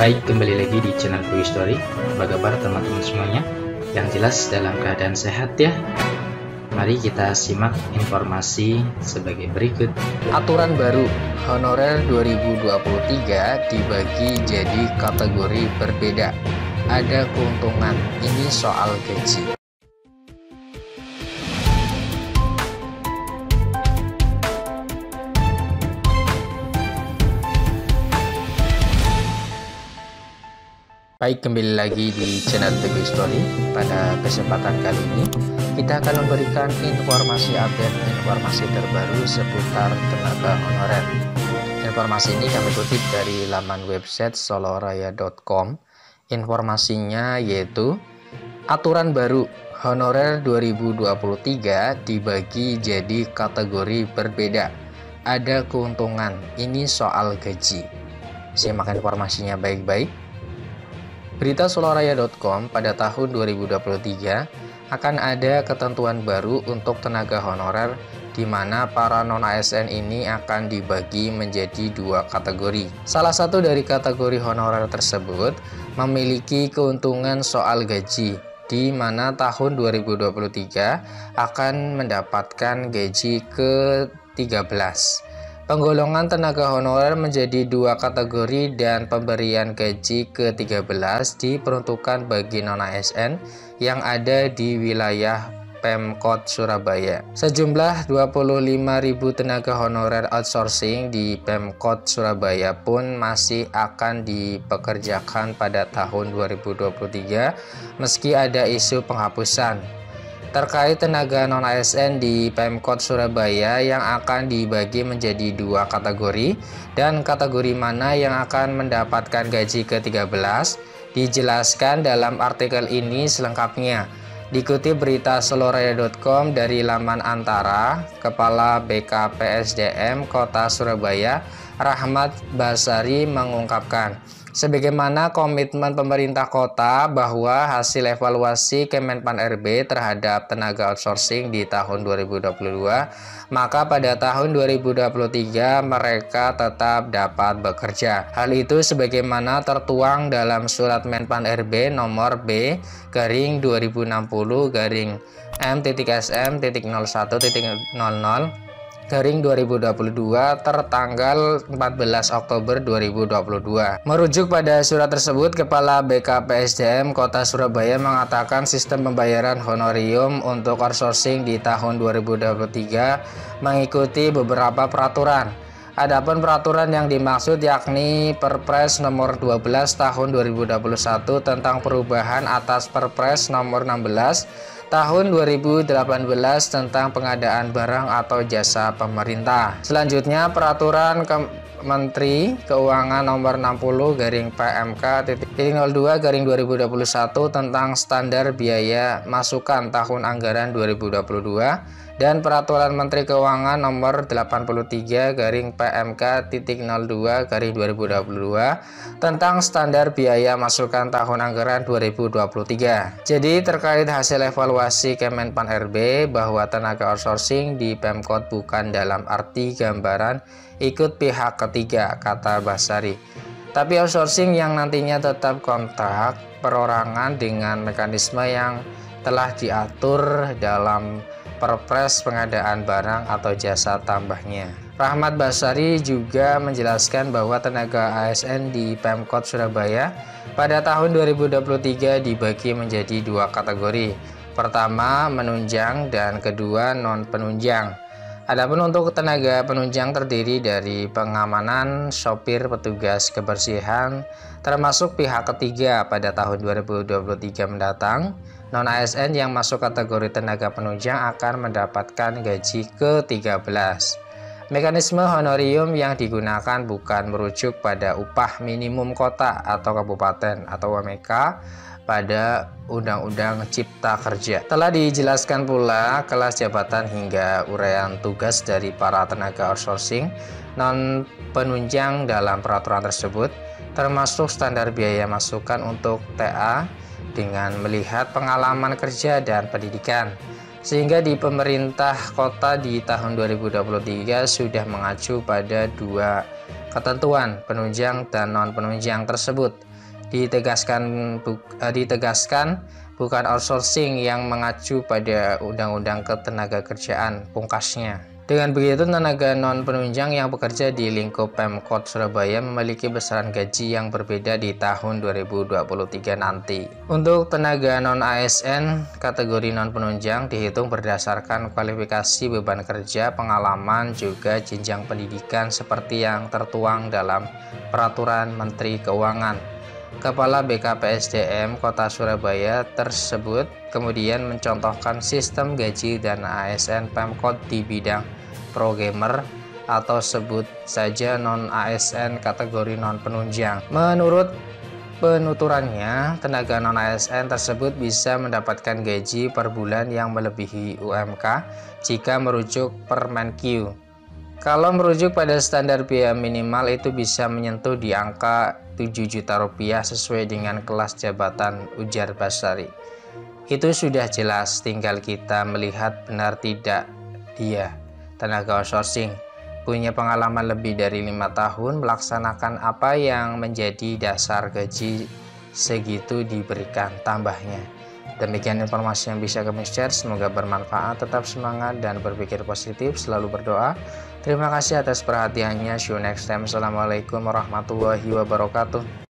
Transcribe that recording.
Baik, kembali lagi di channel Quick Story. Apa kabar teman-teman semuanya? Yang jelas dalam keadaan sehat ya. Mari kita simak informasi sebagai berikut. Aturan baru honorer 2023 dibagi jadi kategori berbeda. Ada keuntungan, ini soal gaji. Baik, kembali lagi di channel Quick Story. Pada kesempatan kali ini kita akan memberikan informasi informasi terbaru seputar tenaga honorer. Informasi ini kami kutip dari laman website soloraya.com. Informasinya yaitu aturan baru honorer 2023 dibagi jadi kategori berbeda. Ada keuntungan, ini soal gaji. Simak informasinya baik-baik. Berita soloraya.com pada tahun 2023 akan ada ketentuan baru untuk tenaga honorer di mana para non-ASN ini akan dibagi menjadi dua kategori. Salah satu dari kategori honorer tersebut memiliki keuntungan soal gaji, di mana tahun 2023 akan mendapatkan gaji ke-13. Penggolongan tenaga honorer menjadi dua kategori dan pemberian gaji ke-13 diperuntukkan bagi non-ASN yang ada di wilayah Pemkot Surabaya. Sejumlah 25.000 tenaga honorer outsourcing di Pemkot Surabaya pun masih akan dipekerjakan pada tahun 2023 meski ada isu penghapusan. Terkait tenaga non-ASN di Pemkot Surabaya yang akan dibagi menjadi dua kategori dan kategori mana yang akan mendapatkan gaji ke-13 dijelaskan dalam artikel ini selengkapnya. Dikutip berita soloraya.com dari laman Antara, Kepala BKPSDM Kota Surabaya Rahmat Basari mengungkapkan, sebagaimana komitmen pemerintah kota bahwa hasil evaluasi Kemenpan RB terhadap tenaga outsourcing di tahun 2022, maka pada tahun 2023 mereka tetap dapat bekerja. Hal itu sebagaimana tertuang dalam surat Menpan RB nomor B/SM.sm.01.00/2022 tertanggal 14 Oktober 2022. Merujuk pada surat tersebut, Kepala BKPSDM Kota Surabaya mengatakan sistem pembayaran honorium untuk outsourcing di tahun 2023 mengikuti beberapa peraturan. Adapun peraturan yang dimaksud yakni Perpres nomor 12 tahun 2021 tentang perubahan atas Perpres nomor 16 tahun 2018 tentang pengadaan barang atau jasa pemerintah. Selanjutnya, peraturan Menteri Keuangan nomor 60/PMK.02/2021 tentang standar biaya masukan tahun anggaran 2022 dan peraturan Menteri Keuangan nomor 83/PMK.02/2022 tentang standar biaya masukan tahun anggaran 2023. Jadi terkait hasil evaluasi Kemenpan RB bahwa tenaga outsourcing di Pemkot bukan dalam arti gambaran ikut pihak ketiga, kata Basari, tapi outsourcing yang nantinya tetap kontrak perorangan dengan mekanisme yang telah diatur dalam Perpres pengadaan barang atau jasa tambahnya. Rahmat Basari juga menjelaskan bahwa tenaga ASN di Pemkot Surabaya pada tahun 2023 dibagi menjadi dua kategori. Pertama, menunjang dan kedua, non-penunjang. Adapun untuk tenaga penunjang terdiri dari pengamanan, sopir, petugas kebersihan, termasuk pihak ketiga pada tahun 2023 mendatang. Non-ASN yang masuk kategori tenaga penunjang akan mendapatkan gaji ke-13. Mekanisme honorium yang digunakan bukan merujuk pada upah minimum kota atau kabupaten atau UMK pada Undang-Undang Cipta Kerja. Telah dijelaskan pula kelas jabatan hingga uraian tugas dari para tenaga outsourcing non-penunjang dalam peraturan tersebut, termasuk standar biaya masukan untuk TA dengan melihat pengalaman kerja dan pendidikan. Sehingga di pemerintah kota di tahun 2023 sudah mengacu pada dua ketentuan penunjang dan non-penunjang tersebut. Ditegaskan bukan outsourcing yang mengacu pada Undang-Undang Ketenagakerjaan pungkasnya. Dengan begitu, tenaga non-penunjang yang bekerja di lingkup Pemkot Surabaya memiliki besaran gaji yang berbeda di tahun 2023 nanti. Untuk tenaga non-ASN, kategori non-penunjang dihitung berdasarkan kualifikasi, beban kerja, pengalaman, juga jenjang pendidikan seperti yang tertuang dalam Peraturan Menteri Keuangan. Kepala BKPSDM Kota Surabaya tersebut kemudian mencontohkan sistem gaji dan ASN Pemkot di bidang programmer atau sebut saja non-ASN kategori non-penunjang. Menurut penuturannya, tenaga non-ASN tersebut bisa mendapatkan gaji per bulan yang melebihi UMK jika merujuk Permenkyu. Kalau merujuk pada standar biaya minimal itu bisa menyentuh di angka 7 juta rupiah sesuai dengan kelas jabatan, ujar Basari. Itu sudah jelas, tinggal kita melihat benar tidak dia, tenaga outsourcing, punya pengalaman lebih dari 5 tahun melaksanakan apa yang menjadi dasar gaji segitu diberikan, tambahnya. Demikian informasi yang bisa kami share, semoga bermanfaat, tetap semangat dan berpikir positif, selalu berdoa. Terima kasih atas perhatiannya, see you next time. Assalamualaikum warahmatullahi wabarakatuh.